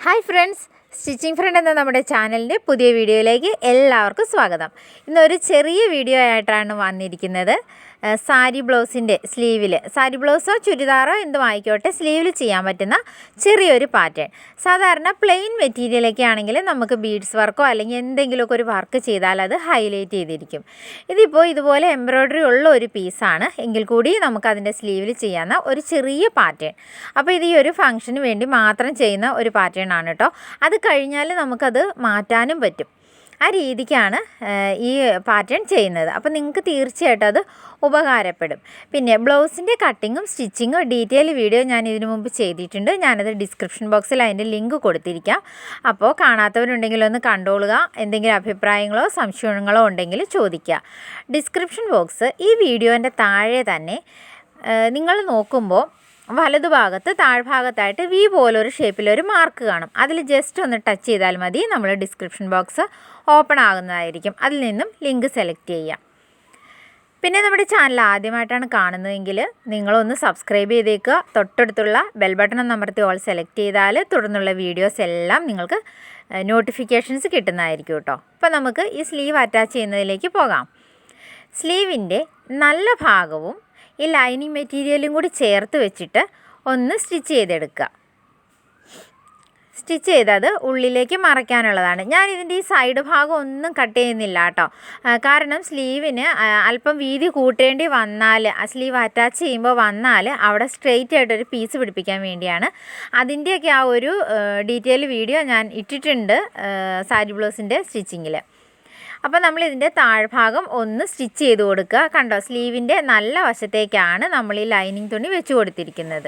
Hi friends, stitching front എന്ന നമ്മുടെ ചാനലിൻ്റെ പുതിയ വീഡിയോയിലേക്ക് എല്ലാവർക്കും സ്വാഗതം. ഇന്നൊരു ചെറിയ വീഡിയോ ആയിട്ടാണ് വന്നിരിക്കുന്നത്. സാരി ബ്ലൗസിൻ്റെ സ്ലീവിൽ, സാരി ബ്ലൗസോ ചുരിദാറോ എന്തും ആയിക്കോട്ടെ, സ്ലീവിൽ ചെയ്യാൻ പറ്റുന്ന ചെറിയൊരു പാറ്റേൺ. സാധാരണ പ്ലെയിൻ മെറ്റീരിയലൊക്കെ ആണെങ്കിൽ നമുക്ക് ബീഡ്സ് വർക്കോ അല്ലെങ്കിൽ എന്തെങ്കിലുമൊക്കെ ഒരു വർക്ക് ചെയ്താൽ അത് ഹൈലൈറ്റ് ചെയ്തിരിക്കും. ഇതിപ്പോൾ ഇതുപോലെ എംബ്രോയ്ഡറി ഉള്ള ഒരു പീസാണ് എങ്കിൽ കൂടി നമുക്കതിൻ്റെ സ്ലീവിൽ ചെയ്യാവുന്ന ഒരു ചെറിയ പാറ്റേൺ. അപ്പോൾ ഇത് ഈ ഒരു ഫംഗ്ഷന് വേണ്ടി മാത്രം ചെയ്യുന്ന ഒരു പാറ്റേൺ ആണ് കേട്ടോ. അത് കഴിഞ്ഞാൽ നമുക്കത് മാറ്റാനും പറ്റും. ആ രീതിക്കാണ് ഈ പാറ്റേൺ ചെയ്യുന്നത്. അപ്പോൾ നിങ്ങൾക്ക് തീർച്ചയായിട്ടും അത് ഉപകാരപ്പെടും. പിന്നെ ബ്ലൗസിൻ്റെ കട്ടിങ്ങും സ്റ്റിച്ചിങ്ങും ഡീറ്റെയിൽ വീഡിയോ ഞാൻ ഇതിനു മുമ്പ് ചെയ്തിട്ടുണ്ട്. ഞാനത് ഡിസ്ക്രിപ്ഷൻ ബോക്സിൽ അതിൻ്റെ ലിങ്ക് കൊടുത്തിരിക്കാം. അപ്പോൾ കാണാത്തവരുണ്ടെങ്കിൽ ഒന്ന് കണ്ടോളുക. എന്തെങ്കിലും അഭിപ്രായങ്ങളോ സംശയങ്ങളോ ഉണ്ടെങ്കിൽ ചോദിക്കുക. ഡിസ്ക്രിപ്ഷൻ ബോക്സ് ഈ വീഡിയോൻ്റെ താഴെ തന്നെ നിങ്ങൾ നോക്കുമ്പോൾ വലതുഭാഗത്ത് താഴ്ഭാഗത്തായിട്ട് വി പോലൊരു ഷേപ്പിലൊരു മാർക്ക് കാണും. അതിൽ ജസ്റ്റ് ഒന്ന് ടച്ച് ചെയ്താൽ മതി, നമ്മൾ ഡിസ്ക്രിപ്ഷൻ ബോക്സ് ഓപ്പൺ ആകുന്നതായിരിക്കും. അതിൽ നിന്നും ലിങ്ക് സെലക്ട് ചെയ്യാം. പിന്നെ നമ്മുടെ ചാനൽ ആദ്യമായിട്ടാണ് കാണുന്നതെങ്കിൽ നിങ്ങളൊന്ന് സബ്സ്ക്രൈബ് ചെയ്തേക്കുക. തൊട്ടടുത്തുള്ള ബെൽ ബട്ടൺ അമർത്തി ഓൾ സെലക്ട് ചെയ്താൽ തുടർന്നുള്ള വീഡിയോസ് എല്ലാം നിങ്ങൾക്ക് നോട്ടിഫിക്കേഷൻസ് കിട്ടുന്നതായിരിക്കും കേട്ടോ. അപ്പോൾ നമുക്ക് ഈ സ്ലീവ് അറ്റാച്ച് ചെയ്യുന്നതിലേക്ക് പോകാം. സ്ലീവിൻ്റെ നല്ല ഭാഗവും ഈ ലൈനിങ് മെറ്റീരിയലും കൂടി ചേർത്ത് വെച്ചിട്ട് ഒന്ന് സ്റ്റിച്ച് ചെയ്തെടുക്കുക. സ്റ്റിച്ച് ചെയ്തത് ഉള്ളിലേക്ക് മറയ്ക്കാനുള്ളതാണ്. ഞാനിതിൻ്റെ ഈ സൈഡ് ഭാഗം ഒന്നും കട്ട് ചെയ്യുന്നില്ല കേട്ടോ. കാരണം സ്ലീവിന് അല്പം വീതി കൂട്ടേണ്ടി വന്നാൽ, സ്ലീവ് അറ്റാച്ച് ചെയ്യുമ്പോൾ വന്നാൽ അവിടെ സ്ട്രെയിറ്റ് ആയിട്ടൊരു പീസ് പിടിപ്പിക്കാൻ വേണ്ടിയാണ്. അതിൻ്റെയൊക്കെ ആ ഒരു ഡീറ്റെയിൽ വീഡിയോ ഞാൻ ഇട്ടിട്ടുണ്ട് സാരി ബ്ലൗസിൻ്റെ സ്റ്റിച്ചിങ്ങിൽ. അപ്പോൾ നമ്മളിതിൻ്റെ താഴ്ഭാഗം ഒന്ന് സ്റ്റിച്ച് ചെയ്ത് കൊടുക്കുക. കണ്ടോ, സ്ലീവിൻ്റെ നല്ല വശത്തേക്കാണ് നമ്മൾ ഈ ലൈനിങ് തുണി വെച്ച് കൊടുത്തിരിക്കുന്നത്.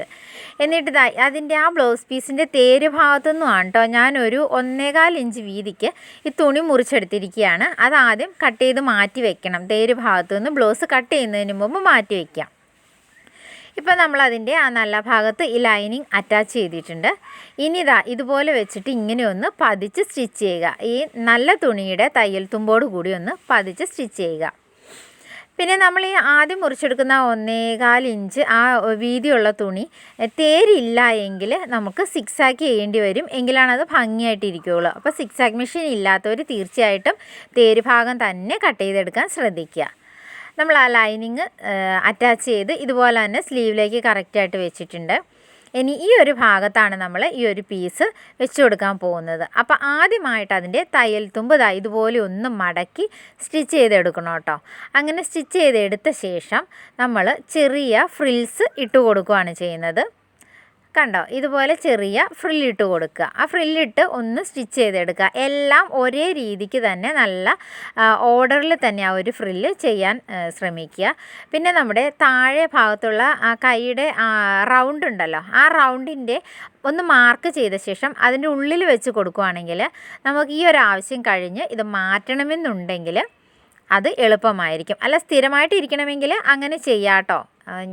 എന്നിട്ട് അതിൻ്റെ ആ ബ്ലൗസ് പീസിൻ്റെ തേര് ഭാഗത്തുനിന്നുമാണ് കേട്ടോ ഞാനൊരു 1.25 ഇഞ്ച് വീതിക്ക് ഈ തുണി മുറിച്ചെടുത്തിരിക്കുകയാണ്. അതാദ്യം കട്ട് ചെയ്ത് മാറ്റി വെക്കണം. തേര് ഭാഗത്തുനിന്ന് ബ്ലൗസ് കട്ട് ചെയ്യുന്നതിന് മുമ്പ് മാറ്റി വയ്ക്കാം. ഇപ്പോൾ നമ്മളതിൻ്റെ ആ നല്ല ഭാഗത്ത് ഈ ലൈനിങ് അറ്റാച്ച് ചെയ്തിട്ടുണ്ട്. ഇനി ഇതുപോലെ വെച്ചിട്ട് ഇങ്ങനെ ഒന്ന് പതിച്ച് സ്റ്റിച്ച് ചെയ്യുക. ഈ നല്ല തുണിയുടെ തയ്യൽ തുമ്പോട് കൂടി ഒന്ന് പതിച്ച് സ്റ്റിച്ച് ചെയ്യുക. പിന്നെ നമ്മൾ ഈ ആദ്യം മുറിച്ചെടുക്കുന്ന 1.25 ഇഞ്ച് ആ വീതിയുള്ള തുണി തേരില്ല എങ്കിൽ നമുക്ക് സിക്സാക്ക് ചെയ്യേണ്ടി വരും. എങ്കിലാണ് അത് ഭംഗിയായിട്ടിരിക്കുകയുള്ളൂ. അപ്പോൾ സിക്സാക്ക് മെഷീൻ ഇല്ലാത്തവർ തീർച്ചയായിട്ടും തേര് ഭാഗം തന്നെ കട്ട് ചെയ്തെടുക്കാൻ ശ്രദ്ധിക്കുക. നമ്മൾ ആ ലൈനിങ് അറ്റാച്ച് ചെയ്ത് ഇതുപോലെ തന്നെ സ്ലീവിലേക്ക് കറക്റ്റായിട്ട് വെച്ചിട്ടുണ്ട്. ഇനി ഈ ഒരു ഭാഗത്താണ് നമ്മൾ ഈ ഒരു പീസ് വെച്ച് കൊടുക്കാൻ പോകുന്നത്. അപ്പോൾ ആദ്യമായിട്ട് അതിൻ്റെ തയ്യൽ തുമ്പ് ഇതുപോലെ ഒന്ന് മടക്കി സ്റ്റിച്ച് ചെയ്തെടുക്കണം കേട്ടോ. അങ്ങനെ സ്റ്റിച്ച് ചെയ്തെടുത്ത ശേഷം നമ്മൾ ചെറിയ ഫ്രിൽസ് ഇട്ട് കൊടുക്കുകയാണ് ചെയ്യുന്നത്. കണ്ടോ, ഇതുപോലെ ചെറിയ ഫ്രില്ലിട്ട് കൊടുക്കുക. ആ ഫ്രില്ലിട്ട് ഒന്ന് സ്റ്റിച്ച് ചെയ്തെടുക്കുക. എല്ലാം ഒരേ രീതിക്ക് തന്നെ നല്ല ഓർഡറിൽ തന്നെ ആ ഒരു ഫ്രില്ല് ചെയ്യാൻ ശ്രമിക്കുക. പിന്നെ നമ്മുടെ താഴെ ഭാഗത്തുള്ള ആ കൈയുടെ റൗണ്ട് ഉണ്ടല്ലോ, ആ റൗണ്ടിൻ്റെ ഒന്ന് മാർക്ക് ചെയ്ത ശേഷം അതിൻ്റെ ഉള്ളിൽ വെച്ച് കൊടുക്കുകയാണെങ്കിൽ നമുക്ക് ഈ ഒരു ആവശ്യം കഴിഞ്ഞ് ഇത് മാറ്റണമെന്നുണ്ടെങ്കിൽ അത് എളുപ്പമായിരിക്കും. അല്ല, സ്ഥിരമായിട്ട് ഇരിക്കണമെങ്കിൽ അങ്ങനെ ചെയ്യാം കേട്ടോ.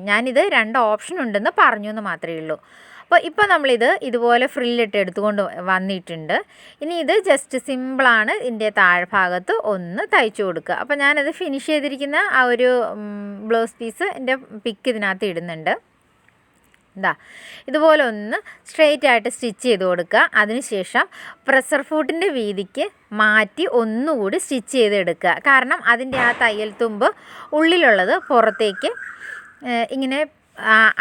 ഞാനിത് 2 ഓപ്ഷൻ ഉണ്ടെന്ന് പറഞ്ഞു എന്ന് മാത്രമേ ഉള്ളൂ. ഇപ്പോൾ നമ്മളിത് ഇതുപോലെ ഫ്രില്ലിട്ട് എടുത്തുകൊണ്ട് വന്നിട്ടുണ്ട്. ഇനി ഇത് ജസ്റ്റ് സിമ്പിളാണ്. ഇതിൻ്റെ താഴ്ഭാഗത്ത് ഒന്ന് തയ്ച്ചു കൊടുക്കുക. അപ്പോൾ ഞാനത് ഫിനിഷ് ചെയ്തിരിക്കുന്ന ആ ഒരു ബ്ലൗസ് പീസ് എൻ്റെ പിക്ക് ഇതിനകത്ത് ഇടുന്നുണ്ട്. ഇതുപോലെ ഒന്ന് സ്ട്രെയിറ്റ് ആയിട്ട് സ്റ്റിച്ച് ചെയ്ത് കൊടുക്കുക. അതിനുശേഷം പ്രഷർ ഫൂട്ടിൻ്റെ വീതിക്ക് മാറ്റി ഒന്നുകൂടി സ്റ്റിച്ച് ചെയ്തെടുക്കുക. കാരണം അതിൻ്റെ ആ തയ്യൽ തുമ്പ് ഉള്ളിലുള്ളത് പുറത്തേക്ക് ഇങ്ങനെ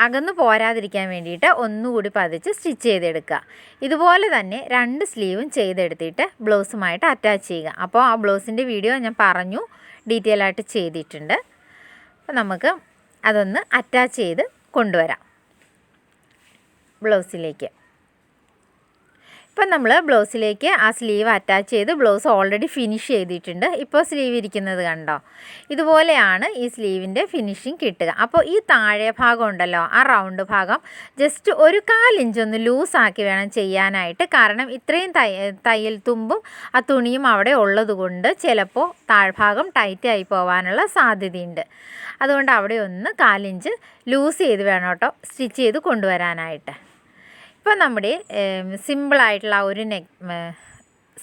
അകന്ന് പോരാതിരിക്കാൻ വേണ്ടിയിട്ട് ഒന്നുകൂടി പതിച്ച് സ്റ്റിച്ച് ചെയ്തെടുക്കുക. ഇതുപോലെ തന്നെ 2 സ്ലീവും ചെയ്തെടുത്തിട്ട് ബ്ലൗസുമായിട്ട് അറ്റാച്ച് ചെയ്യുക. അപ്പോൾ ആ ബ്ലൗസിൻ്റെ വീഡിയോ ഞാൻ പറഞ്ഞു ഡീറ്റെയിൽ ആയിട്ട് ചെയ്തിട്ടുണ്ട്. അപ്പോൾ നമുക്ക് അതൊന്ന് അറ്റാച്ച് ചെയ്ത് കൊണ്ടുവരാം ബ്ലൗസിലേക്ക്. ഇപ്പം നമ്മൾ ബ്ലൗസിലേക്ക് ആ സ്ലീവ് അറ്റാച്ച് ചെയ്ത് ബ്ലൗസ് ഓൾറെഡി ഫിനിഷ് ചെയ്തിട്ടുണ്ട്. ഇപ്പോൾ സ്ലീവ് ഇരിക്കുന്നത് കണ്ടോ, ഇതുപോലെയാണ് ഈ സ്ലീവിൻ്റെ ഫിനിഷിങ് കിട്ടുക. അപ്പോൾ ഈ താഴെ ഭാഗം ഉണ്ടല്ലോ, ആ റൗണ്ട് ഭാഗം ജസ്റ്റ് ഒരു 1/4 ഇഞ്ച് ഒന്ന് ലൂസാക്കി വേണം ചെയ്യാനായിട്ട്. കാരണം ഇത്രയും തയ്യൽ തുമ്പും ആ തുണിയും അവിടെ ഉള്ളത് കൊണ്ട് ചിലപ്പോൾ താഴ്ഭാഗം ടൈറ്റായി പോകാനുള്ള സാധ്യതയുണ്ട്. അതുകൊണ്ട് അവിടെ ഒന്ന് 1/4 ഇഞ്ച് ലൂസ് ചെയ്ത് വേണം കേട്ടോ സ്റ്റിച്ച് ചെയ്ത് കൊണ്ടുവരാനായിട്ട്. ഇപ്പോൾ നമ്മുടെ സിമ്പിളായിട്ടുള്ള ആ ഒരു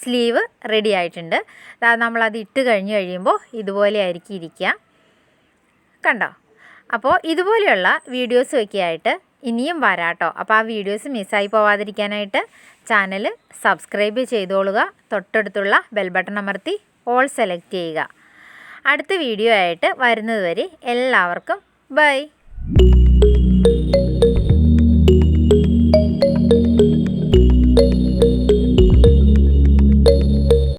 സ്ലീവ് റെഡി ആയിട്ടുണ്ട്. നമ്മളത് ഇട്ട് കഴിയുമ്പോൾ ഇതുപോലെ ആയിരിക്കും ഇരിക്കുക. കണ്ടോ, അപ്പോൾ ഇതുപോലെയുള്ള വീഡിയോസൊക്കെ ആയിട്ട് ഇനിയും വരാട്ടോ. അപ്പോൾ ആ വീഡിയോസ് മിസ്സായി പോവാതിരിക്കാനായിട്ട് ചാനൽ സബ്സ്ക്രൈബ് ചെയ്തോളുക. തൊട്ടടുത്തുള്ള ബെൽ ബട്ടൺ അമർത്തി ഓൾ സെലക്ട് ചെയ്യുക. അടുത്ത വീഡിയോ ആയിട്ട് വരുന്നത് വരെ എല്ലാവർക്കും ബൈ.